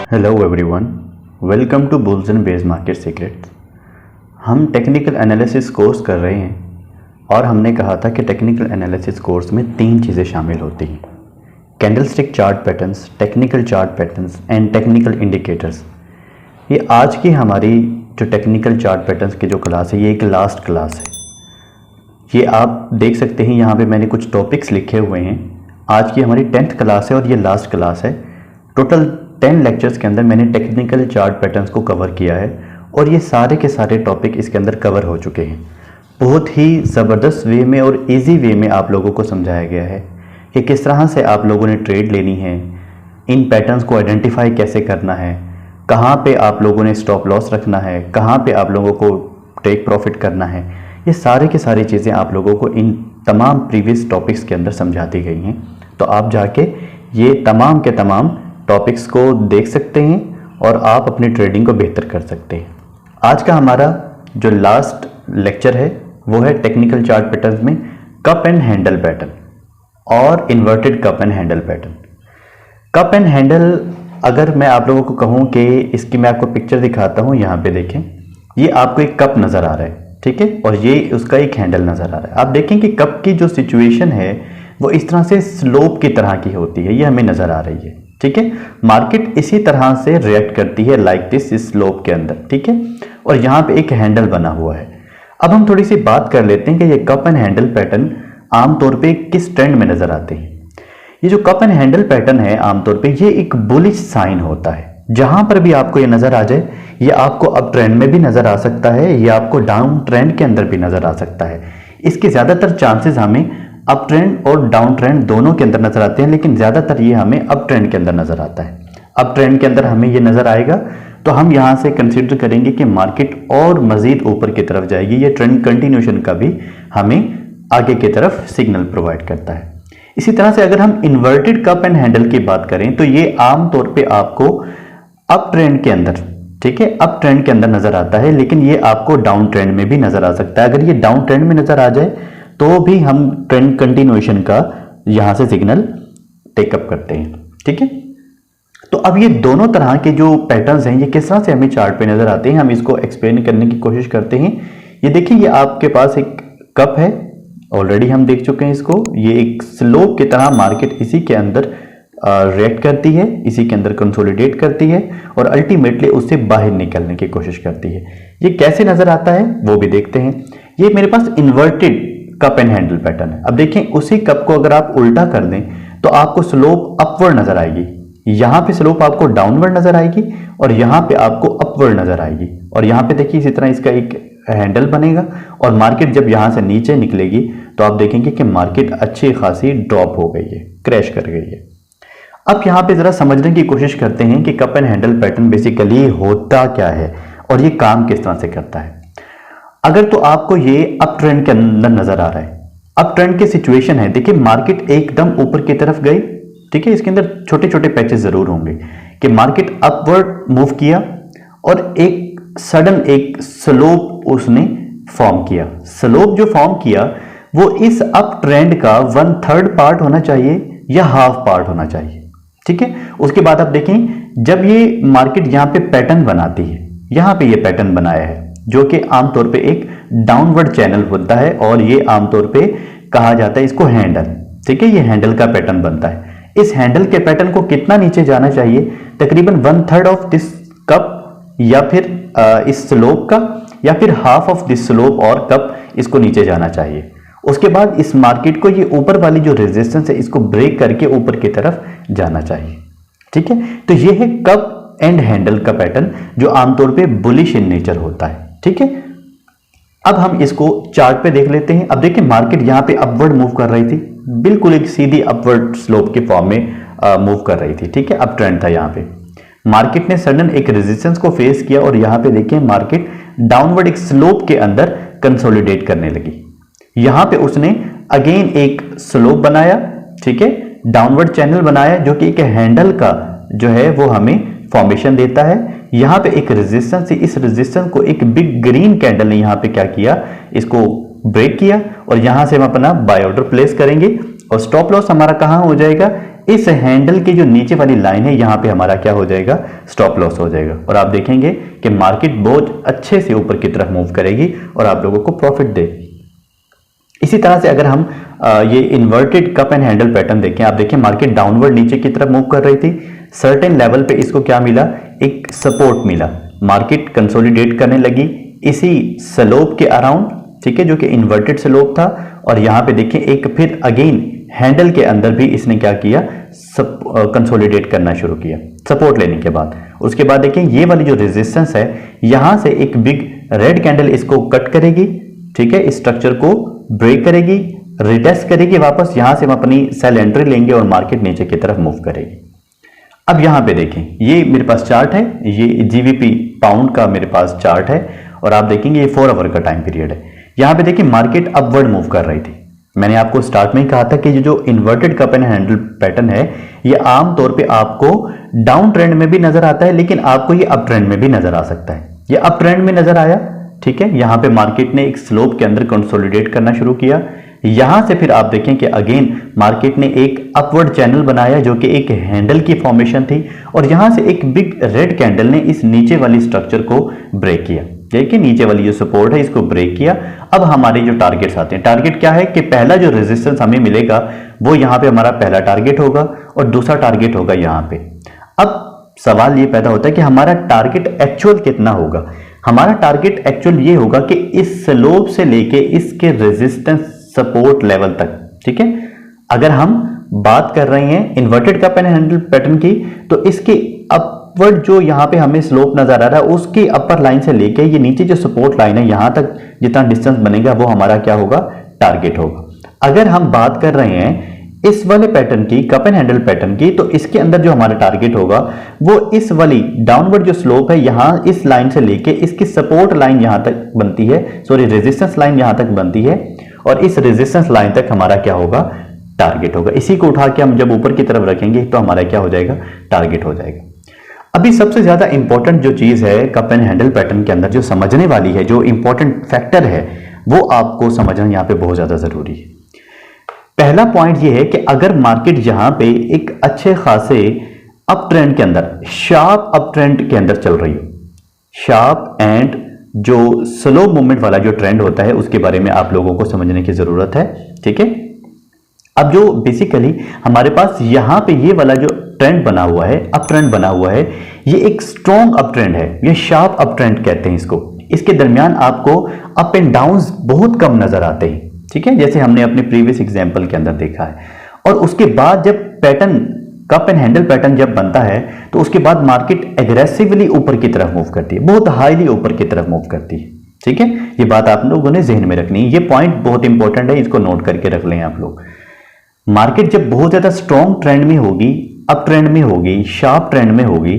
Hello everyone, welcome to bulls and bears market secrets. हम technical analysis course कर रहे हैं और हमने कहा था कि टेक्निकल एनालिसिस कोर्स में 3 चीज़ें शामिल होती हैं: candlestick chart patterns, technical chart patterns and technical indicators. ये आज की हमारी जो टेक्निकल चार्ट पैटर्न्स की जो क्लास है, ये एक लास्ट क्लास है। ये आप देख सकते हैं, यहाँ पे मैंने कुछ टॉपिक्स लिखे हुए हैं। आज की हमारी 10th क्लास है और ये लास्ट क्लास है। टोटल 10 लेक्चर्स के अंदर मैंने टेक्निकल चार्ट पैटर्न्स को कवर किया है और ये सारे के सारे टॉपिक इसके अंदर कवर हो चुके हैं। बहुत ही ज़बरदस्त वे में और इजी वे में आप लोगों को समझाया गया है कि किस तरह से आप लोगों ने ट्रेड लेनी है, इन पैटर्न्स को आइडेंटिफाई कैसे करना है, कहाँ पे आप लोगों ने स्टॉप लॉस रखना है, कहाँ पे आप लोगों को टेक प्रॉफिट करना है। ये सारे की सारी चीज़ें आप लोगों को इन तमाम प्रीवियस टॉपिक्स के अंदर समझा दी गई हैं। तो आप जाके ये तमाम के तमाम टॉपिक्स को देख सकते हैं और आप अपनी ट्रेडिंग को बेहतर कर सकते हैं। आज का हमारा जो लास्ट लेक्चर है वो है टेक्निकल चार्ट पैटर्न्स में कप एंड हैंडल पैटर्न और inverted cup and handle pattern. Cup and handle, अगर मैं आप लोगों को कहूँ कि इसकी मैं आपको पिक्चर दिखाता हूँ, यहाँ पे देखें, ये आपको एक कप नज़र आ रहा है, ठीक है, और ये उसका एक हैंडल नज़र आ रहा है। आप देखें कि कप की जो सिचुएशन है वो इस तरह से स्लोप की तरह की होती है, ये हमें नज़र आ रही है, ठीक है। मार्केट इसी तरह से रिएक्ट करती है लाइक दिस, इस स्लोप के अंदर, ठीक है, और यहाँ पे एक हैंडल बना हुआ है। अब हम थोड़ी सी बात कर लेते हैं कि ये कप एंड हैंडल पैटर्न आमतौर पे किस ट्रेंड में नजर आते हैं। ये जो कप एंड हैंडल पैटर्न है आमतौर पे ये एक बुलिश साइन होता है। जहां पर भी आपको ये नजर आ जाए, ये आपको अप ट्रेंड में भी नजर आ सकता है, ये आपको डाउन ट्रेंड के अंदर भी नजर आ सकता है। इसके ज्यादातर चांसेस हमें अप ट्रेंड और डाउन ट्रेंड दोनों के अंदर नजर आते हैं, लेकिन ज्यादातर ये हमें अप ट्रेंड के अंदर नजर आता है। अप ट्रेंड के अंदर हमें ये नजर आएगा तो हम यहां से कंसीडर करेंगे कि मार्केट और मजीद ऊपर की तरफ जाएगी। ये ट्रेंड कंटिन्यूएशन का भी हमें आगे की तरफ सिग्नल प्रोवाइड करता है। इसी तरह से अगर हम इन्वर्टेड कप एंड हैंडल की बात करें तो ये आमतौर पर आपको अप ट्रेंड के अंदर, ठीक है, अप ट्रेंड के अंदर नजर आता है, लेकिन ये आपको डाउन ट्रेंड में भी नजर आ सकता है। अगर ये डाउन ट्रेंड में नजर आ जाए तो भी हम ट्रेंड कंटिन्यूएशन का यहां से सिग्नल टेकअप करते हैं, ठीक है। तो अब ये दोनों तरह के जो पैटर्न्स हैं ये किस तरह से हमें चार्ट पे नजर आते हैं, हम इसको एक्सप्लेन करने की कोशिश करते हैं। ये देखिए, ये आपके पास एक कप है, ऑलरेडी हम देख चुके हैं इसको। ये एक स्लोप की तरह मार्केट इसी के अंदर रिएक्ट करती है, इसी के अंदर कंसोलिडेट करती है और अल्टीमेटली उससे बाहर निकलने की कोशिश करती है। ये कैसे नजर आता है वो भी देखते हैं। ये मेरे पास inverted cup and handle pattern है। अब देखें, उसी कप को अगर आप उल्टा कर दें तो आपको स्लोप अपवर्ड नजर आएगी। यहां पे स्लोप आपको डाउनवर्ड नजर आएगी और यहां पे आपको अपवर्ड नजर आएगी। और यहां पे देखिए इसी तरह इसका एक हैंडल बनेगा और मार्केट जब यहां से नीचे निकलेगी तो आप देखेंगे कि मार्केट अच्छी खासी ड्रॉप हो गई है, क्रैश कर गई है। अब यहां पे जरा समझने की कोशिश करते हैं कि cup and handle pattern basically होता क्या है और ये काम किस तरह से करता है। अगर तो आपको ये अप ट्रेंड के अंदर नजर आ रहा है, अप ट्रेंड की सिचुएशन है, देखिए मार्केट एकदम ऊपर की तरफ गई, ठीक है, इसके अंदर छोटे छोटे पैचेस जरूर होंगे कि मार्केट अपवर्ड मूव किया और एक सडन एक स्लोप उसने फॉर्म किया। स्लोप जो फॉर्म किया वो इस अप ट्रेंड का 1/3 पार्ट होना चाहिए या हाफ पार्ट होना चाहिए, ठीक है। उसके बाद आप देखें, जब ये मार्केट यहां पे पैटर्न बनाती है, यहां पे ये पैटर्न बनाया है जो कि आमतौर पे एक डाउनवर्ड चैनल होता है और ये आमतौर पे कहा जाता है इसको हैंडल, ठीक है, ये हैंडल का पैटर्न बनता है। इस हैंडल के पैटर्न को कितना नीचे जाना चाहिए? तकरीबन 1/3 ऑफ दिस कप या फिर इस स्लोप का या फिर हाफ ऑफ दिस स्लोप और कप इसको नीचे जाना चाहिए। उसके बाद इस मार्केट को ये ऊपर वाली जो रेजिस्टेंस है इसको ब्रेक करके ऊपर की तरफ जाना चाहिए, ठीक है। तो ये है कप एंड हैंडल का पैटर्न जो आमतौर पे बुलिश इन नेचर होता है, ठीक है। अब हम इसको चार्ट पे देख लेते हैं। अब देखिए, मार्केट यहां पे अपवर्ड मूव कर रही थी, बिल्कुल एक सीधी अपवर्ड स्लोप के फॉर्म में मूव कर रही थी, ठीक है, अप ट्रेंड था। यहां पे मार्केट ने सडन एक रेजिस्टेंस को फेस किया और यहां पे देखिए मार्केट डाउनवर्ड एक स्लोप के अंदर कंसोलिडेट करने लगी। यहां पे उसने अगेन एक स्लोप बनाया, ठीक है, डाउनवर्ड चैनल बनाया जो कि एक हैंडल का जो है वो हमें फॉर्मेशन देता है। यहां पे एक रेजिस्टेंस है, इस रेजिस्टेंस को एक बिग ग्रीन कैंडल ने यहां पे क्या किया, इसको ब्रेक किया और यहां से हम अपना बाय ऑर्डर प्लेस करेंगे और स्टॉप लॉस हमारा कहां हो जाएगा, इस हैंडल की जो नीचे वाली लाइन है यहां पे हमारा क्या हो जाएगा, स्टॉप लॉस हो जाएगा। और आप देखेंगे कि मार्केट बहुत अच्छे से ऊपर की तरफ मूव करेगी और आप लोगों को प्रॉफिट देगी। इसी तरह से अगर हम ये inverted cup and handle pattern देखें, आप देखें मार्केट डाउनवर्ड नीचे की तरफ मूव कर रही थी, सर्टेन लेवल पे इसको क्या मिला, एक सपोर्ट मिला, मार्केट कंसोलिडेट करने लगी इसी स्लोप के अराउंड, ठीक है, जो कि इन्वर्टेड स्लोप था। और यहां पे देखें एक फिर अगेन हैंडल के अंदर भी इसने क्या किया, कंसोलिडेट करना शुरू किया सपोर्ट लेने के बाद। उसके बाद देखें ये वाली जो रेजिस्टेंस है यहां से एक बिग रेड कैंडल इसको कट करेगी, ठीक है, इस स्ट्रक्चर को ब्रेक करेगी, रिटेस्ट करेगी वापस, यहां से हम अपनी सेल एंट्री लेंगे और मार्केट नीचे की तरफ मूव करेगी। अब यहां पे देखें ये मेरे पास चार्ट है, ये जीवीपी पाउंड का मेरे पास चार्ट है और आप देखेंगे ये 4 आवर का टाइम पीरियड है। यहां पे देखिए मार्केट अपवर्ड मूव कर रही थी। मैंने आपको स्टार्ट में ही कहा था कि ये जो inverted cup and handle pattern है ये आमतौर पे आपको डाउन ट्रेंड में भी नजर आता है, लेकिन आपको ये अप ट्रेंड में भी नजर आ सकता है। ये अप ट्रेंड में नजर आया, ठीक है, यहां पे मार्केट ने एक स्लोप के अंदर कंसोलिडेट करना शुरू किया। यहां से फिर आप देखें कि अगेन मार्केट ने एक अपवर्ड चैनल बनाया जो कि एक हैंडल की फॉर्मेशन थी और यहां से एक बिग रेड कैंडल ने इस नीचे वाली स्ट्रक्चर को ब्रेक किया। देखिए नीचे वाली जो सपोर्ट है इसको ब्रेक किया। अब हमारे जो टारगेट्स आते हैं, टारगेट क्या है कि पहला जो रेजिस्टेंस हमें मिलेगा वो यहां पे हमारा पहला टारगेट होगा और दूसरा टारगेट होगा यहां पे। अब सवाल ये पैदा होता है कि हमारा टारगेट एक्चुअल कितना होगा। हमारा टारगेट एक्चुअल ये होगा कि इस स्लोप से लेके इसके रेजिस्टेंस सपोर्ट लेवल तक, ठीक है। अगर हम बात कर रहे हैं inverted cup and handle pattern की, तो इसके अपवर्ड जो यहां पे हमें स्लोप नजर आ रहा है उसकी अपर लाइन से लेके ये नीचे जो सपोर्ट लाइन है यहां तक जितना डिस्टेंस बनेगा वो हमारा क्या होगा, टारगेट होगा। अगर हम बात कर रहे हैं इस वाले पैटर्न की, कप एंड हैंडल पैटर्न की, तो इसके अंदर जो हमारा टारगेट होगा वो इस वाली डाउनवर्ड जो स्लोप है यहां इस लाइन से लेके इसकी सपोर्ट लाइन यहां तक बनती है, सॉरी रेजिस्टेंस लाइन यहां तक बनती है और इस रेजिस्टेंस लाइन तक हमारा क्या होगा, टारगेट होगा। इसी को उठा के हम जब ऊपर की तरफ रखेंगे तो हमारा क्या हो जाएगा, टारगेट हो जाएगा। अभी सबसे ज्यादा इंपॉर्टेंट जो चीज है कप एंड हैंडल पैटर्न के अंदर जो समझने वाली है, जो इंपॉर्टेंट फैक्टर है वो आपको समझना यहां पे बहुत ज्यादा जरूरी है। पहला पॉइंट ये है कि अगर मार्केट यहां पे एक अच्छे खासे अप ट्रेंड के अंदर, शार्प अप ट्रेंड के अंदर चल रही हो, शार्प एंड जो स्लो मूवमेंट वाला जो ट्रेंड होता है उसके बारे में आप लोगों को समझने की जरूरत है, ठीक है। अब जो बेसिकली हमारे पास यहां पे ये वाला जो ट्रेंड बना हुआ है, अप ट्रेंड बना हुआ है, ये एक स्ट्रॉन्ग अप ट्रेंड है, ये शार्प अप ट्रेंड कहते हैं इसको। इसके दरमियान आपको अप एंड डाउन्स बहुत कम नजर आते हैं, ठीक है, जैसे हमने अपने प्रीवियस एग्जांपल के अंदर देखा है। और उसके बाद जब pattern cup and handle pattern जब बनता है तो उसके बाद मार्केट एग्रेसिवली ऊपर की तरफ मूव करती है, बहुत हाईली ऊपर की तरफ मूव करती है, ठीक है। ये बात आप लोगों ने जहन में रखनी है, ये पॉइंट बहुत इंपॉर्टेंट है, इसको नोट करके रख लें आप लोग। मार्केट जब बहुत ज्यादा स्ट्रॉन्ग ट्रेंड में होगी, अप ट्रेंड में होगी, शार्प ट्रेंड में होगी,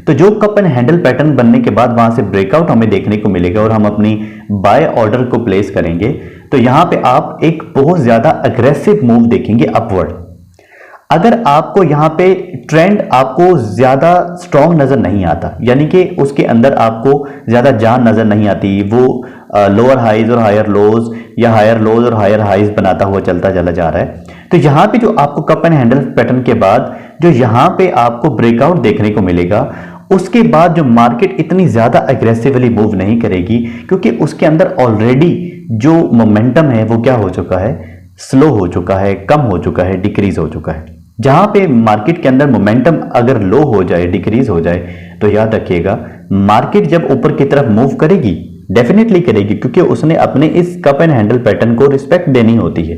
तो जो कप एंड हैंडल पैटर्न बनने के बाद वहां से ब्रेकआउट हमें देखने को मिलेगा और हम अपनी बाय ऑर्डर को प्लेस करेंगे, तो यहां पे आप एक बहुत ज्यादा अग्रेसिव मूव देखेंगे अपवर्ड। अगर आपको यहां पे ट्रेंड आपको ज्यादा स्ट्रॉन्ग नजर नहीं आता, यानी कि उसके अंदर आपको ज्यादा जान नजर नहीं आती, वो लोअर हाइज और हायर लोज या हायर लोज और हायर हाइज बनाता हुआ चलता चला जा रहा है, तो यहां पे जो आपको कप एंड हैंडल पैटर्न के बाद जो यहां पे आपको ब्रेकआउट देखने को मिलेगा, उसके बाद जो मार्केट इतनी ज्यादा एग्रेसिवली मूव नहीं करेगी, क्योंकि उसके अंदर ऑलरेडी जो मोमेंटम है वो क्या हो चुका है, स्लो हो चुका है, कम हो चुका है, डिक्रीज हो चुका है। जहां पे मार्केट के अंदर मोमेंटम अगर लो हो जाए, डिक्रीज हो जाए, तो याद रखिएगा मार्केट जब ऊपर की तरफ मूव करेगी, डेफिनेटली करेगी, क्योंकि उसने अपने इस कप एंड हैंडल पैटर्न को रिस्पेक्ट देनी होती है।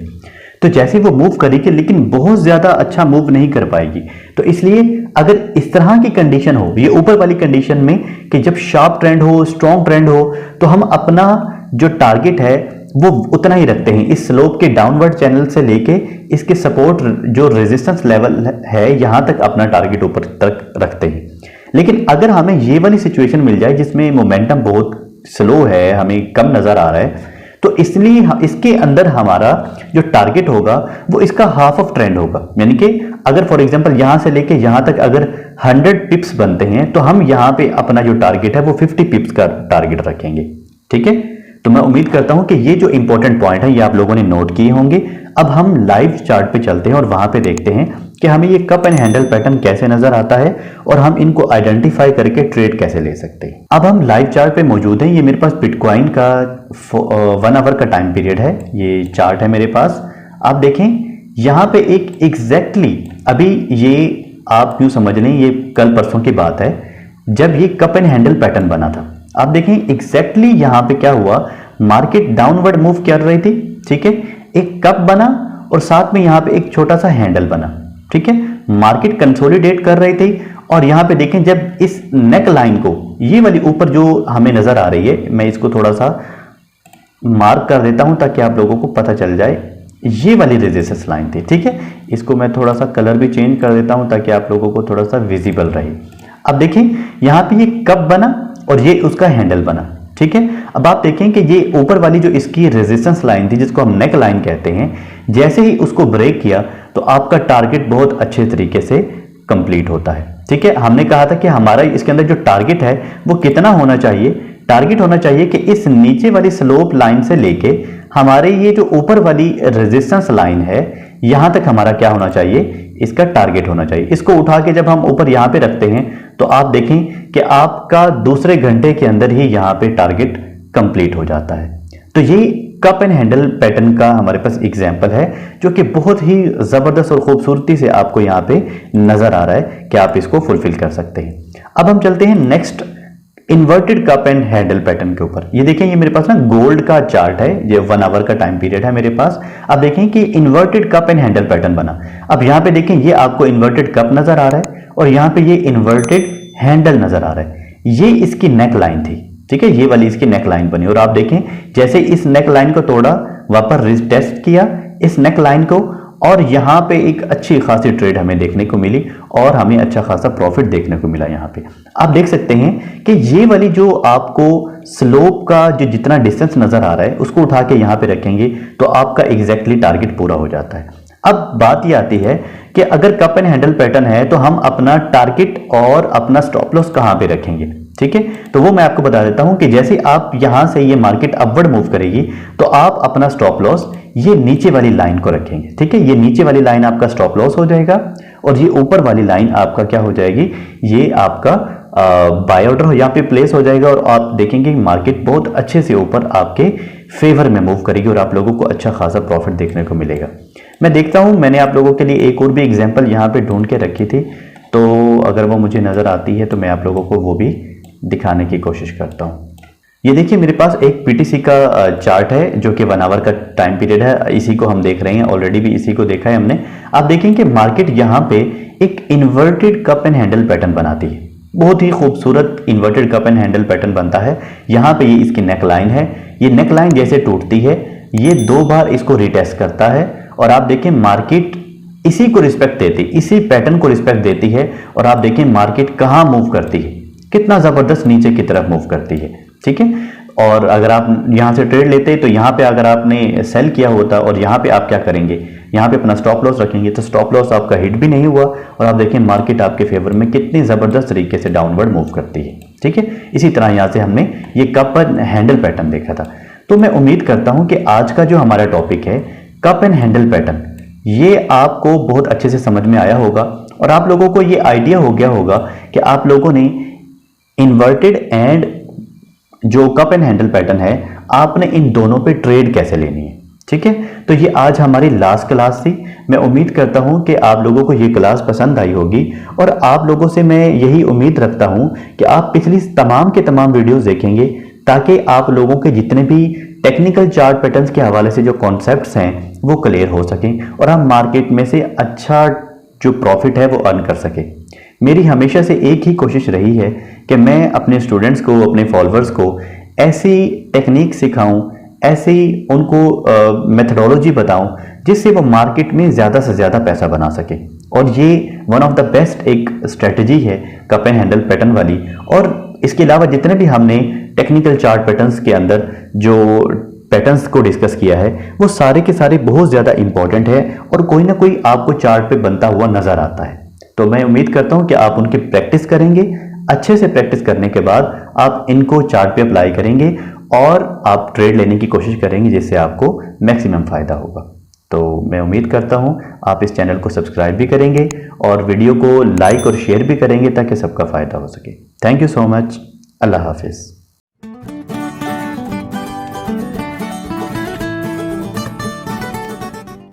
तो जैसे वो मूव करेगी लेकिन बहुत ज्यादा अच्छा मूव नहीं कर पाएगी। तो इसलिए अगर इस तरह की कंडीशन हो, ये ऊपर वाली कंडीशन में कि जब शार्प ट्रेंड हो, स्ट्रॉन्ग ट्रेंड हो, तो हम अपना जो टारगेट है वो उतना ही रखते हैं, इस स्लोप के डाउनवर्ड चैनल से लेके इसके सपोर्ट जो रेजिस्टेंस लेवल है यहां तक अपना टारगेट ऊपर तक रखते हैं। लेकिन अगर हमें ये वाली सिचुएशन मिल जाए जिसमें मोमेंटम बहुत स्लो है, हमें कम नजर आ रहा है, तो इसलिए इसके अंदर हमारा जो टारगेट होगा वो इसका हाफ ऑफ ट्रेंड होगा। यानी कि अगर फॉर एग्जांपल यहां से लेके यहां तक अगर 100 पिप्स बनते हैं, तो हम यहां पे अपना जो टारगेट है वो 50 पिप्स का टारगेट रखेंगे, ठीक है। तो मैं उम्मीद करता हूं कि ये जो इंपॉर्टेंट पॉइंट है ये आप लोगों ने नोट किए होंगे। अब हम लाइव चार्ट पे चलते हैं और वहां पे देखते हैं कि हमें ये कप एंड हैंडल पैटर्न कैसे नजर आता है और हम इनको आइडेंटिफाई करके ट्रेड कैसे ले सकते हैं। अब हम लाइव चार्ट पे मौजूद हैं। ये मेरे पास बिटकॉइन का 1 आवर का टाइम पीरियड है, ये चार्ट है मेरे पास। आप देखें यहाँ पे एक एग्जैक्टली अभी ये आप यूं समझ लें ये कल परसों की बात है जब ये कप एंड हैंडल पैटर्न बना था। आप देखें एग्जैक्टली यहाँ पे क्या हुआ, मार्केट डाउनवर्ड मूव कर रही थी, ठीक है, एक कप बना और साथ में यहाँ पे एक छोटा सा हैंडल बना, ठीक है, मार्केट कंसोलिडेट कर रही थी। और यहाँ पे देखें जब इस नेक लाइन को, ये वाली ऊपर जो हमें नजर आ रही है, मैं इसको थोड़ा सा मार्क कर देता हूं ताकि आप लोगों को पता चल जाए, ये वाली रेजिस्टेंस लाइन थी, ठीक है। इसको मैं थोड़ा सा कलर भी चेंज कर देता हूं ताकि आप लोगों को थोड़ा सा विजिबल रहे। अब देखें यहाँ पे ये कप बना और ये उसका हैंडल बना, ठीक है। अब आप देखें कि ये ऊपर वाली जो इसकी रेजिस्टेंस लाइन थी जिसको हम नेक लाइन कहते हैं, जैसे ही उसको ब्रेक किया तो आपका टारगेट बहुत अच्छे तरीके से कंप्लीट होता है, ठीक है। हमने कहा था कि हमारा इसके अंदर जो टारगेट है वो कितना होना चाहिए, टारगेट होना चाहिए कि इस नीचे वाली स्लोप लाइन से लेके हमारे ये जो ऊपर वाली रेजिस्टेंस लाइन है यहां तक हमारा क्या होना चाहिए, इसका टारगेट होना चाहिए। इसको उठा के जब हम ऊपर यहां पे रखते हैं तो आप देखें कि आपका दूसरे घंटे के अंदर ही यहां पे टारगेट कंप्लीट हो जाता है। तो ये कप एंड हैंडल पैटर्न का हमारे पास एग्जांपल है जो कि बहुत ही जबरदस्त और खूबसूरती से आपको यहाँ पे नजर आ रहा है कि आप इसको फुलफिल कर सकते हैं। अब हम चलते हैं next inverted cup and handle pattern के ऊपर। ये देखें ये मेरे पास ना गोल्ड का चार्ट है, ये 1 आवर का टाइम पीरियड है मेरे पास। अब देखें कि inverted cup and handle pattern बना। अब यहाँ पे देखें ये आपको इन्वर्टेड कप नजर आ रहा है और यहाँ पे ये इन्वर्टेड हैंडल नजर आ रहा है। ये इसकी नेक लाइन थी, ठीक है, ये वाली इसकी नेक लाइन बनी और आप देखें जैसे इस नेक लाइन को तोड़ा, वापस रिटेस्ट किया इस नेक लाइन को और यहाँ पे एक अच्छी खासी ट्रेड हमें देखने को मिली और हमें अच्छा खासा प्रॉफिट देखने को मिला। यहाँ पे आप देख सकते हैं कि ये वाली जो आपको स्लोप का जो जितना डिस्टेंस नजर आ रहा है उसको उठा के यहाँ पे रखेंगे तो आपका एग्जैक्टली टारगेट पूरा हो जाता है। अब बात ये आती है कि अगर कप एंड हैंडल पैटर्न है तो हम अपना टारगेट और अपना स्टॉप लॉस कहां पे रखेंगे, ठीक है। तो वो मैं आपको बता देता हूं कि जैसे आप यहां से ये मार्केट अपवर्ड मूव करेगी तो आप अपना स्टॉप लॉस ये नीचे वाली लाइन को रखेंगे, ठीक है। ये नीचे वाली लाइन आपका स्टॉप लॉस हो जाएगा और ये ऊपर वाली लाइन आपका क्या हो जाएगी, ये आपका बाय ऑर्डर यहाँ पे प्लेस हो जाएगा और आप देखेंगे मार्केट बहुत अच्छे से ऊपर आपके फेवर में मूव करेगी और आप लोगों को अच्छा खासा प्रॉफिट देखने को मिलेगा। मैं देखता हूं मैंने आप लोगों के लिए एक और भी एग्जांपल यहाँ पे ढूंढ के रखी थी, तो अगर वो मुझे नजर आती है तो मैं आप लोगों को वो भी दिखाने की कोशिश करता हूँ। ये देखिए मेरे पास एक पीटीसी का चार्ट है जो कि 1 आवर का टाइम पीरियड है, इसी को हम देख रहे हैं, ऑलरेडी भी इसी को देखा है हमने। आप देखें कि मार्केट यहाँ पे एक inverted cup and handle pattern बनाती है, बहुत ही खूबसूरत inverted cup and handle pattern बनता है। यहाँ पे ये इसकी नेक लाइन है, ये नेक लाइन जैसे टूटती है ये 2 बार इसको रिटेस्ट करता है और आप देखें मार्केट इसी को रिस्पेक्ट देती, इसी पैटर्न को रिस्पेक्ट देती है और आप देखें मार्केट कहाँ मूव करती है, कितना जबरदस्त नीचे की तरफ मूव करती है, ठीक है। और अगर आप यहाँ से ट्रेड लेते तो यहाँ पे अगर आपने सेल किया होता और यहाँ पे आप क्या करेंगे, यहाँ पे अपना स्टॉप लॉस रखेंगे तो स्टॉप लॉस आपका हिट भी नहीं हुआ और आप देखें मार्केट आपके फेवर में कितनी जबरदस्त तरीके से डाउनवर्ड मूव करती है, ठीक है। इसी तरह यहाँ से हमने ये कप एंड हैंडल पैटर्न देखा था। तो मैं उम्मीद करता हूं कि आज का जो हमारा टॉपिक है कप एंड हैंडल पैटर्न, ये आपको बहुत अच्छे से समझ में आया होगा और आप लोगों को ये आइडिया हो गया होगा कि आप लोगों ने इन्वर्टेड एंड जो कप एंड हैंडल पैटर्न है आपने इन दोनों पे ट्रेड कैसे लेनी है, ठीक है। तो ये आज हमारी लास्ट क्लास थी। मैं उम्मीद करता हूं कि आप लोगों को ये क्लास पसंद आई होगी और आप लोगों से मैं यही उम्मीद रखता हूं कि आप पिछली तमाम के तमाम वीडियोस देखेंगे ताकि आप लोगों के जितने भी टेक्निकल चार्ट पैटर्न्स के हवाले से जो कॉन्सेप्ट्स हैं वो क्लियर हो सकें और हम मार्केट में से अच्छा जो प्रॉफिट है वो अर्न कर सकें। मेरी हमेशा से एक ही कोशिश रही है कि मैं अपने स्टूडेंट्स को, अपने फॉलोअर्स को ऐसी टेक्निक सिखाऊं, ऐसी उनको मेथडोलॉजी बताऊं जिससे वो मार्केट में ज़्यादा से ज़्यादा पैसा बना सके। और ये वन ऑफ द बेस्ट एक स्ट्रेटजी है कप एंड हैंडल पैटर्न वाली। और इसके अलावा जितने भी हमने टेक्निकल चार्ट पैटर्न्स के अंदर जो पैटर्न्स को डिस्कस किया है वो सारे के सारे बहुत ज़्यादा इंपॉर्टेंट है और कोई ना कोई आपको चार्ट पे बनता हुआ नज़र आता है। तो मैं उम्मीद करता हूं कि आप उनकी प्रैक्टिस करेंगे, अच्छे से प्रैक्टिस करने के बाद आप इनको चार्ट पे अप्लाई करेंगे और आप ट्रेड लेने की कोशिश करेंगे जिससे आपको मैक्सिमम फ़ायदा होगा। तो मैं उम्मीद करता हूँ आप इस चैनल को सब्सक्राइब भी करेंगे और वीडियो को लाइक और शेयर भी करेंगे ताकि सबका फ़ायदा हो सके। Thank you so much. अल्लाह हाफिज़।